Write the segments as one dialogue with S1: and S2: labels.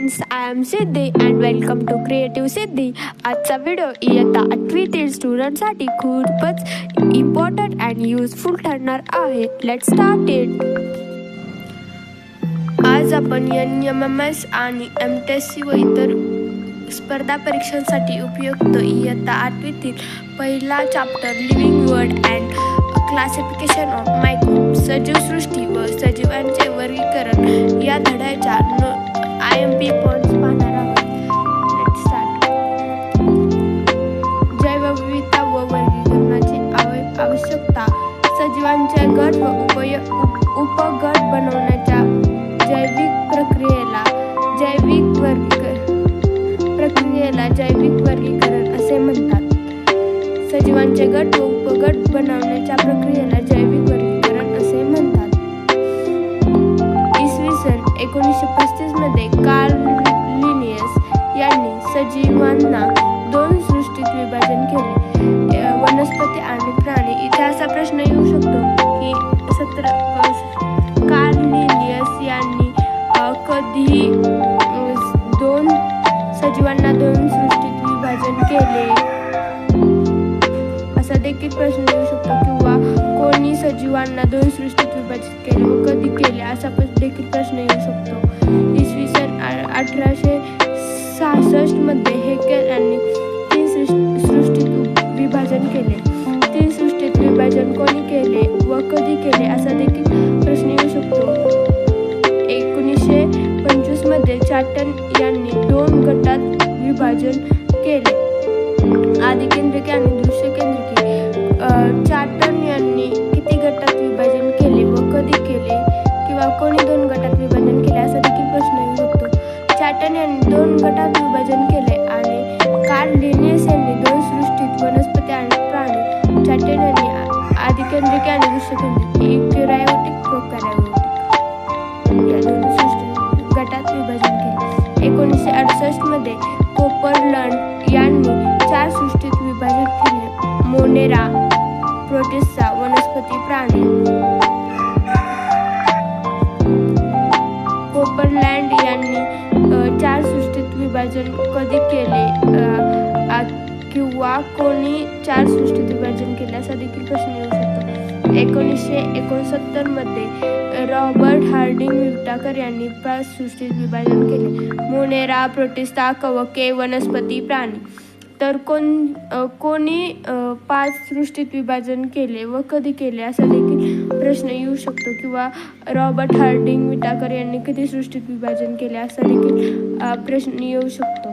S1: Friends, I am Siddhi and welcome to creative Siddhi. आजचा video इयत्ता 8वीतील स्टुडंटसाठी खूपच इम्पॉर्टंट अँड युजफुल ठरणार आहे. Let's start it. आज आपण NMMS आणि MTSC व इतर स्पर्धा परीक्षांसाठी उपयुक्त इयत्ता 8वीतील पहिला chapter living word and classification of microbe सजीव सृष्टी व सजीवांचे वर्गीकरण या धड्याच्या IMP पॉईंट्स पाहणार आहोत. Let's start. जैवविविधता व वर्गीकरणाची आवश्यकता. सजीवांचे गट व उपगट बनवण्याच्या जैविक प्रक्रियेला जैविक वर्गीकरण असे म्हणतात. सजीवांचे गट व उपगट बनवण्याच्या प्रक्रियेला जैविक वर्गीकरण असे म्हणतात. इसवी सन 1935 मध्ये कार्ल लिनियस यांनी सजीवांना दोन सृष्टीत विभाजन केले, वनस्पती आणि प्राणी. इथे असा प्रश्न येऊ शकतो की कार्ल लिनियस यांनी कधी सजीवांना दोन सृष्टीत विभाजन केले, असा देखील प्रश्न येऊ शकतो. किंवा कोणी सजीवांना दोन सृष्टीत विभाजित केले व कधी केले, असा देखील प्रश्न येऊ शकतो. इसवी सन 1866 मध्ये हेकेल यांनी तीन सृष्टीत विभाजन केले. तीन सृष्टीत विभाजन कोणी केले व कधी केले, असा देखील प्रश्न येऊ शकतो. 1925 मध्ये चार्टन यांनी दोन गटात विभाजन केले, आदिकेंद्रिके आणि दृश्य केंद्रिके. चार्टन यांनी किती गटात विभाजन केले व कधी केले, किंवा कोणी दोन गटात विभाजन केले, असा देखील प्रश्न येऊ शकतो. चार्टन यांनी दोन गटात विभाजन केले आणि कार्ल लिनियस यांनी दोन सृष्टीत वनस्पती आणि प्राणी. चार्टन यांनी आदिकेंद्रिके आणि दृश्य केंद्रिके इक्युरॅयोटिक प्रोकॅरियोटिक या दोन सृष्टीत गटात विभाजन केले. 1968 मध्ये कोपरलंड यांनी चार सृष्टीत विभाजन केले, मोनेरा, प्रोटिस्टा, वनस्पती, प्राणी. कोपरलँड यांनी चार सृष्टीत विभाजन कधी केले, किंवा कोणी चार सृष्टीत विभाजन केले, असा देखील प्रश्न येऊ शकतो. 1969 मध्ये रॉबर्ट हार्डिंग विटाकर यांनी 5 सृष्टीत विभाजन केले, मोनेरा, प्रोटिस्टा, कवके, वनस्पती, प्राणी. तर कोणी 5 सृष्टीत विभाजन केले व कधी केले, असा देखील प्रश्न येऊ शकतो. किंवा रॉबर्ट हार्डिंग विटाकर यांनी किती सृष्टीत विभाजन केले, असा देखील प्रश्न येऊ शकतो.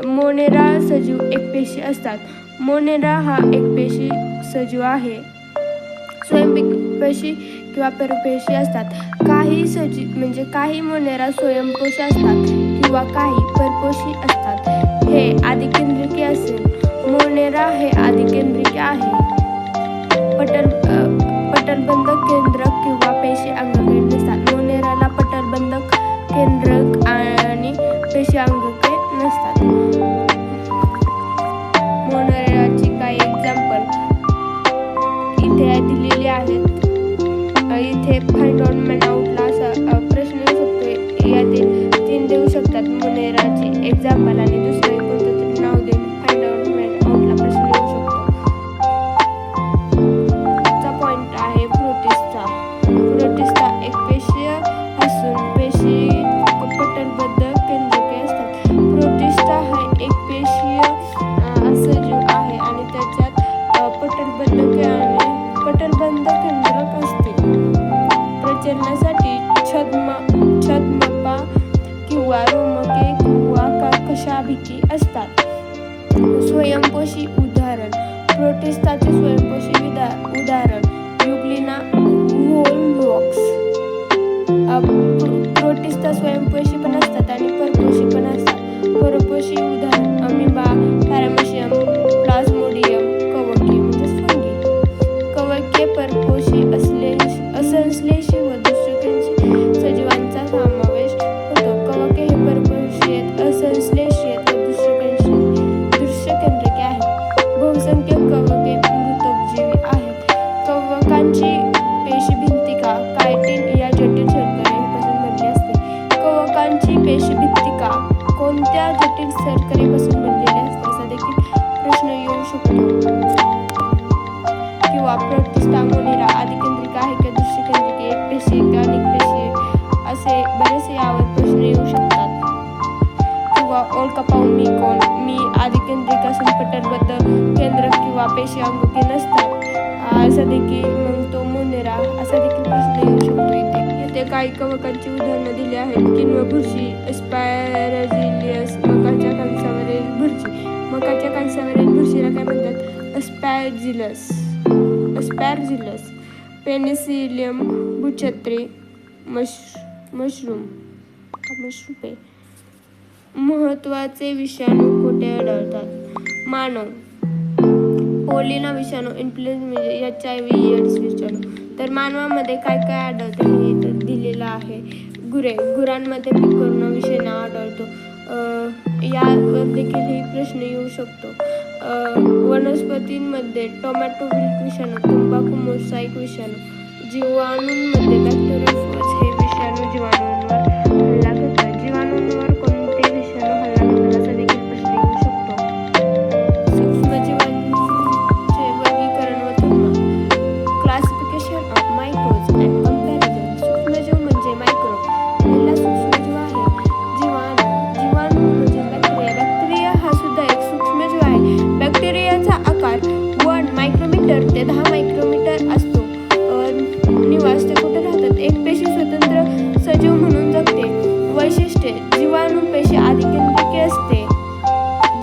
S1: मोनेरा सजीव एकपेशी असतात. मोनेरा हा एकपेशी सजीव आहे. स्वयंपेशी किंवा परपेशी असतात. काही मोनेरा स्वयंपोषी असतात किंवा काही परपोषी असतात. हे आदिकेंद्रिके असेल. मोनेरा हे आदिकेंद्रिके आहे. पटलबंध केंद्रक किंवा पेशी अंगके नसतात. मोनेराला पटलबंध केंद्रक आणि पेशी अंगके नसतात. मोनेराची काही एक्झाम्पल इथे दिलेली आहेत. इथे फाइंड आउटला असा प्रश्न येऊ शकतो. यातील 3 देऊ शकतात मोनेराची एक्झाम्पल, आणि दुसरे कोणतं तरी नाव देऊन फाइंड आउटला प्रश्न येऊ शकतो. चा पॉइंट आहे प्रोटिस्टा. प्रोटिस्टा एकपेशीय असून पेशी पटलबद्ध केंद्रके असतात. प्रोटिस्टा हा एकपेशीय सजीव आहे आणि त्याच्यात पटलबंध केंद्रक असते. प्रजननासाठी छद्मपा किंवा रोमके किंवा कशाभिकी असतात. स्वयंपोषी उदाहरण. प्रोटिस्टाचे स्वयंपोषी उदाहरण युग्लिना व्होल्वॉक्स. प्रोटिस्टा स्वयंपोषी पण असतात आणि परपोषी पण असतात. परपोषी उदाहरण अमिबा, पॅरामेशियम, प्लाझ्मोडियम, कवके म्हणजे फंगी. कवके परपोषी असंश्लेषी व दुष्यकेंद्रिक सजीवांचा समावेश होतो. कवके हे परपोषी आहेत, असंश्लेषी आहेत व दुष्यकेंद्रिके आहेत. बहुसंख्य कवके मृतोपजीवी आहेत. कवकांची पेशीभिंतिका कायटिन या जटिल शर्करेपासून बनली सजीवांची पेशीभित्तिका कोणत्या जटिल शर्करेपासून बनलेली असते असा देखील प्रश्न येऊ शकतो. किंवा प्रोटिस्टा मोनिरा आदिकेंद्रिक आहे का दृश्यकेंद्रिक, एक पेशी का अनेक पेशी, असे बरेचसे यावर प्रश्न येऊ शकतात. किंवा ओळखा पाहून मी आदिकेंद्रिक असून पटलबद्ध केंद्र किंवा पेशी अंगुकी नसतात असा देखील मग तो मोनेरा असा देखील प्रश्न येऊ शकतो. इथे काही कवकांची उदाहरणं दिली आहेत. किण्व बुरशी, अस्पॅरजिलियस, मकाच्या कणसावरील बुरशी. मकाच्या कणसावरील बुरशीला काय म्हणतात? अस्पॅरजिलस. पेनिसिलियम भूछत्री, मशरूम. महत्त्वाचे विषाणू कुठे आढळतात? मानव. पोलिना विषाणू, इन्फ्लुएन्झा म्हणजे HIV एड्स विषाणू. तर मानवामध्ये काय काय आढळतं हे इथं दिलेलं आहे. गुरांमध्ये कोरोना विषाणू आढळतो. यावर देखील हे प्रश्न येऊ शकतो. वनस्पतींमध्ये टोमॅटोव्हिल विषाणू, तंबाखू मोसॅइक विषाणू. जीवाणूंमध्ये बॅक्टेरियोफेज हे विषाणू जीवाणूंवर हल्ला करतात. जीवाणूंवर कोणते विषाणू हल्ला करतात असा देखील प्रश्न येऊ शकतो. सूक्ष्मजीवांचे वर्गीकरण व तुलना. Classification of microbes and comparison. सूक्ष्मजीव म्हणजे मायक्रो. पहिला सूक्ष्मजीव आहे जीवाणू म्हणजे बॅक्टेरिया हा सुद्धा एक सूक्ष्मजीव आहे. बॅक्टेरियाचा आकार 1 मायक्रोमीटर ते 10 मायक्रोमीटर असतो. निवास ते कुठे राहतात? एक पेशी स्वतंत्र सजीव म्हणून जगते. वैशिष्ट्ये. जीवाणू पेशी आदिकेंद्रिके असते.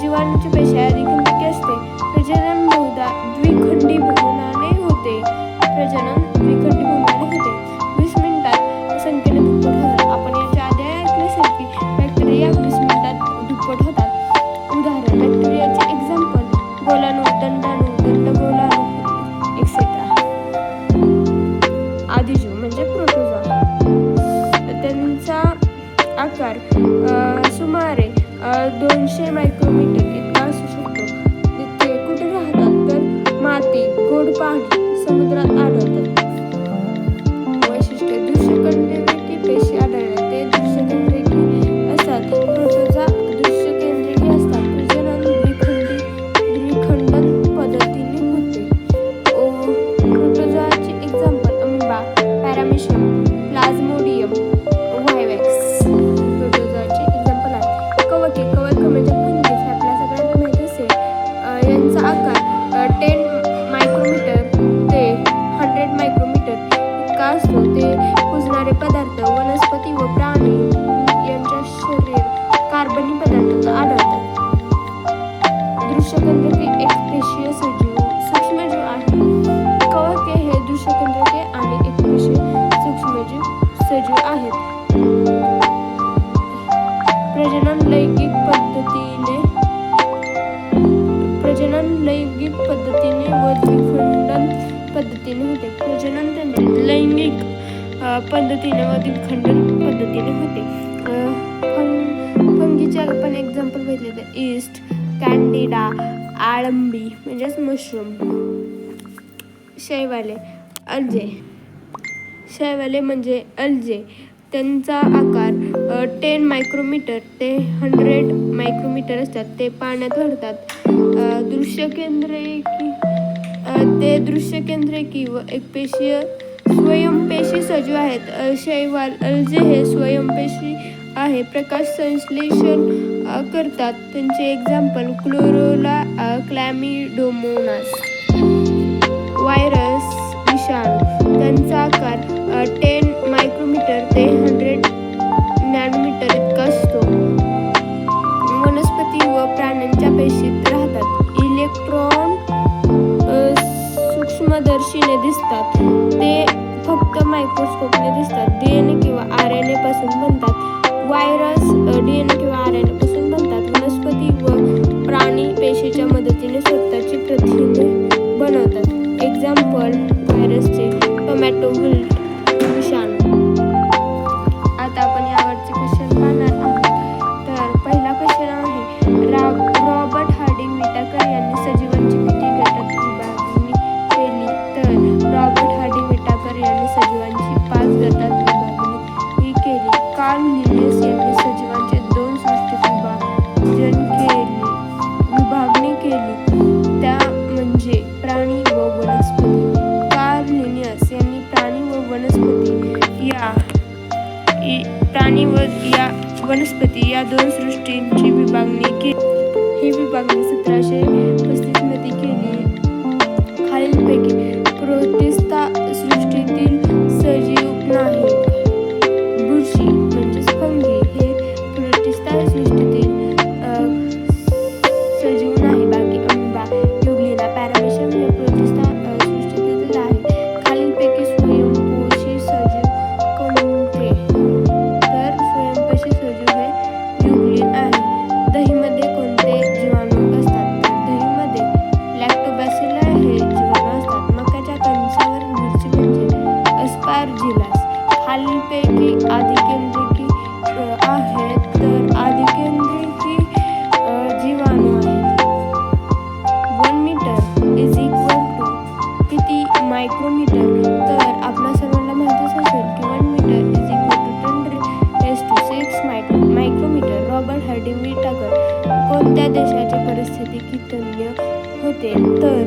S1: जीवाणूची पेशी आदिकेंद्रिके असते. प्रजनन बहुधा द्विखंडी भ्रूणाने होते. 20 मिनिटात संख्येने दुप्पट होतात. आपण याच्या आधी ऐकले असेल की बॅक्टेरिया 20 मिनिटात दुप्पट होतात. उदाहरण बॅक्टेरियाचे एक्झाम्पल गोलाणू, दंडाणू, दंडगोलाणू एक्सेट्रा. आदिजीव म्हणजे प्रोटोझोआ. त्यांचा आकार सुमारे 200 मायक्रोमीटर इतका असू शकतो. ते कुठे राहतात? तर माती, गोड पाणी, समुद्रात आढळतात. वैशिष्ट्य. दृश्यकेंद्रिकी पेशी आढळतात. ते दृश्यकेंद्रिकी असतात. प्रोटोझोआ दृश्यकेंद्रिकी असतात. प्रजनन द्विखंडन पद्धतीने होते. प्रोटोझोआचे example amoeba, paramecium, plasmodium, vivax. प्रोटोझोआचे एक्झाम्पल आहेत. कवक म्हणजे फंगस हे आपल्या सगळ्यांना माहीत असेल. यांचा आकार 10 मायक्रोमीटर ते 100 मायक्रोमीटर इतका असतो. ते कुजणारे पदार्थ वनस्पती व प्राणी यांच्या शरीर कार्बनी पदार्थ आढळतात. दृश्यकेंद्रिके एकपेशीय सूक्ष्मजीव आहे. कवके हे दृश्यकेंद्रिके आणि एकपेशीय सूक्ष्मजीव सजीव आहेत. प्रजनन लैंगिक पद्धतीने व द्विखंडन पद्धतीने होते. प्रजनन त्यांचे लैंगिक पद्धतीने व द्विखंडन पद्धतीने होते. फंगीचे आपण एक्झाम्पल घेतले तर ईस्ट, कॅन्डिडा, आळंबी म्हणजेच मशरूम. शैवाले म्हणजे अल्जे. त्यांचा आकार 10 मायक्रोमीटर ते 100 मायक्रोमीटर असतात. ते पाण्यात वाढतात. दृश्यकेंद्रिकी व एकपेशीय स्वयंपेशी सजीव आहेत. शैवाल अल्जे हे स्वयंपेशी आहे. प्रकाश संश्लेषण करतात. त्यांचे एक्झाम्पल क्लोरोला, क्लॅमिडोमोनास. व्हायरस विषाणू. त्यांचा आकार 10 मायक्रोमीटर ते 100 नॅनोमीटर इतका असतो. वनस्पती व प्राण्यांच्या पेशीत राहतात. इलेक्ट्रॉन सूक्ष्मदर्शीने दिसतात. ते फक्त मायक्रोस्कोपने दिसतात. DNA किंवा RNA पासून बनतात. व्हायरस DNA किंवा RNA पासून बनतात. वनस्पती व प्राणी पेशीच्या मदतीने स्वतःची प्रथिने बनवतात. एक्झाम्पल व्हायरसचे टोमॅटोव्हिल विषाणू. आता आपण यावरचे क्वेश्चन पाहणार आहोत. तर पहिला क्वेश्चन आहे रॉबर्ट हार्डिंग विटाकर यांनी सजीवांची किती गटात विभागणी केली? तर रॉबर्ट हार्डिंग विटाकर यांनी सजीवांची 5 गटात विभागणी केली. कार्ल लिन्नेस यांनी या प्राणी व या वनस्पती या दोन सृष्टींची विभागणी केली. ही विभागणी 1735 मध्ये केली. खालीलपैकी प्रोटिस्टा सृष्टीतील सजीव नाहीत. बुरशी म्हणजेच फंगी हे प्रोटिस्टा सृष्टीतील सजीव नाही. बाकी अमिबा, युग्लिना, पॅरामेशियम हे प्रोटिस्टा सृष्टीतील आहे. खालीलपैकी स्वयंपोषी सजीव कोणते? तर स्वयंपोषी सजीव हे युग्लिन आहे. दहीमध्ये कोणते जीवाणू असतात? तर दहीमध्ये लॅक्टोबॅसिलस हे जीवाणू असतात. मक्याच्या कणसावरील बुरशी म्हणजे अस्पारजिलस. खालीलपैकी आधिकेंद्रिकी आहेत. तर आधिकेंद्रिकी जीवाणू आहेत. 1 मीटर इज इक्वल टू किती मायक्रोमीटर? तर आपल्या सर्वांना माहितीच असेल की 1 metre is equal to 10⁶ micrometre. Robert Harding Whittaker कोणत्या देशाचे परिस्थितिकी तज्ञ होते? तर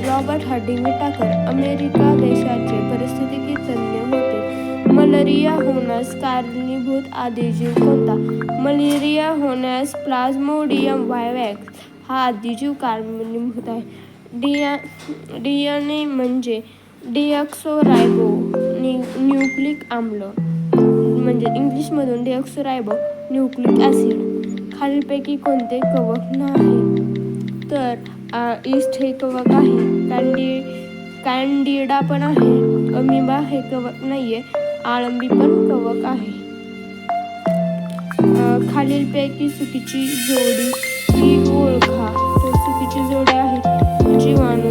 S1: रॉबर्ट हर्डिंग टाकर अमेरिका देशाचे परिस्थितिकी तज्ञ होते. मलेरिया होण्यास कारणीभूत आदिजीव कोणता? मलेरिया होण्यास प्लाझ्मोडियम वायवॅक्स हा आदिजीव कारणीभूत आहे. डीएनए म्हणजे डिऑक्सोरायबो न्यूक्लिक आम्ल म्हणजे इंग्लिशमधून डिऑक्सोरायबो न्यूक्लिक ॲसिड. खालीलपैकी कोणते कवक नाही? तर ईस्ट हे कवक आहे. कॅन्डिडा पण आहे. अमिबा हे कवक नाहीये. आळंबी पण कवक आहे. खालीलपैकी चुकीची जोडी ही ओळखा. तर चुकीची जोडी आहे जीवाणू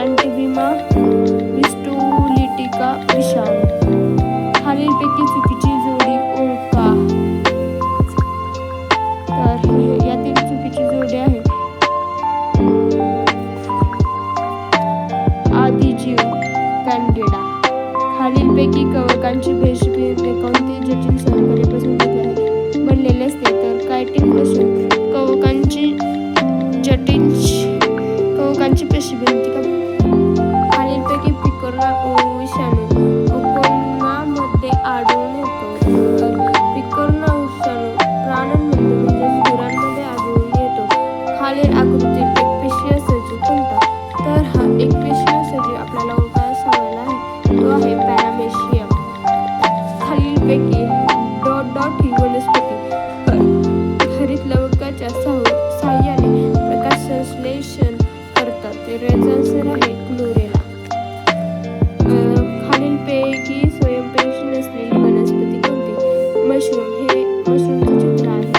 S1: अँटिबिमा विस्टुलिटिका विषाणू. खालीलपैकी चुकीची जोडी ओळखा. तर यातील चुकीची जोडी आहे आदिजीव कॅन्डिडा. खालीलपैकी कवकांची भेसळीचे कोणते जटिल साखरेपासून बनलेले असते? तर कायटिन. कवकांची पेशीभिंती खालीलपैकी पिकोरा विषाणू कोणामध्ये आढळून येतो? तर पिकोरा विषाणू प्राण्यांमध्ये म्हणजेच गुरांमध्ये आढळून येतो. खालील आकृतीत एकपेशीय सजीव कोणता? तर हा एकपेशीय सजीव आपल्याला ओळखायला सांगितला आहे. तो आहे पॅरामेशियम. खालीलपैकी डॉट ही वनस्पती हरित लवकाच्या साहाय्याने प्रकाश संश्लेषण करतात. ते रेझन्सर आहे क्लोरेला. खालीलपैकी स्वयंपोषी नसलेली वनस्पती कोणती? मशरूम हे मशरूमचे चित्र आहे.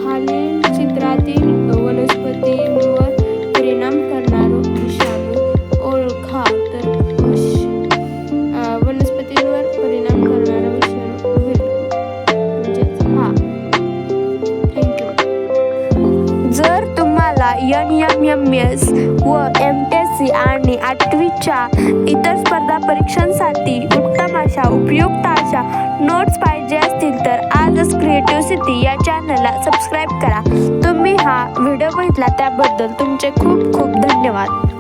S1: खालील चित्रातील वनस्पतींवर परिणाम करणारा विषाणू ओळखा. तर वनस्पतींवर परिणाम करणारा विषाणू म्हणजेच हा. थँक्यू.
S2: जर तुम्हाला NMMS व MTSC आणि 8वीच्या इतर स्पर्धा परीक्षांसाठी उत्तम अशा उपयुक्त अशा नोट्स पाहिजे असतील तर आजच क्रिएटिव्ह सिटी या चॅनलला सबस्क्राईब करा. तुम्ही हा व्हिडिओ बघितला त्याबद्दल तुमचे खूप खूप धन्यवाद.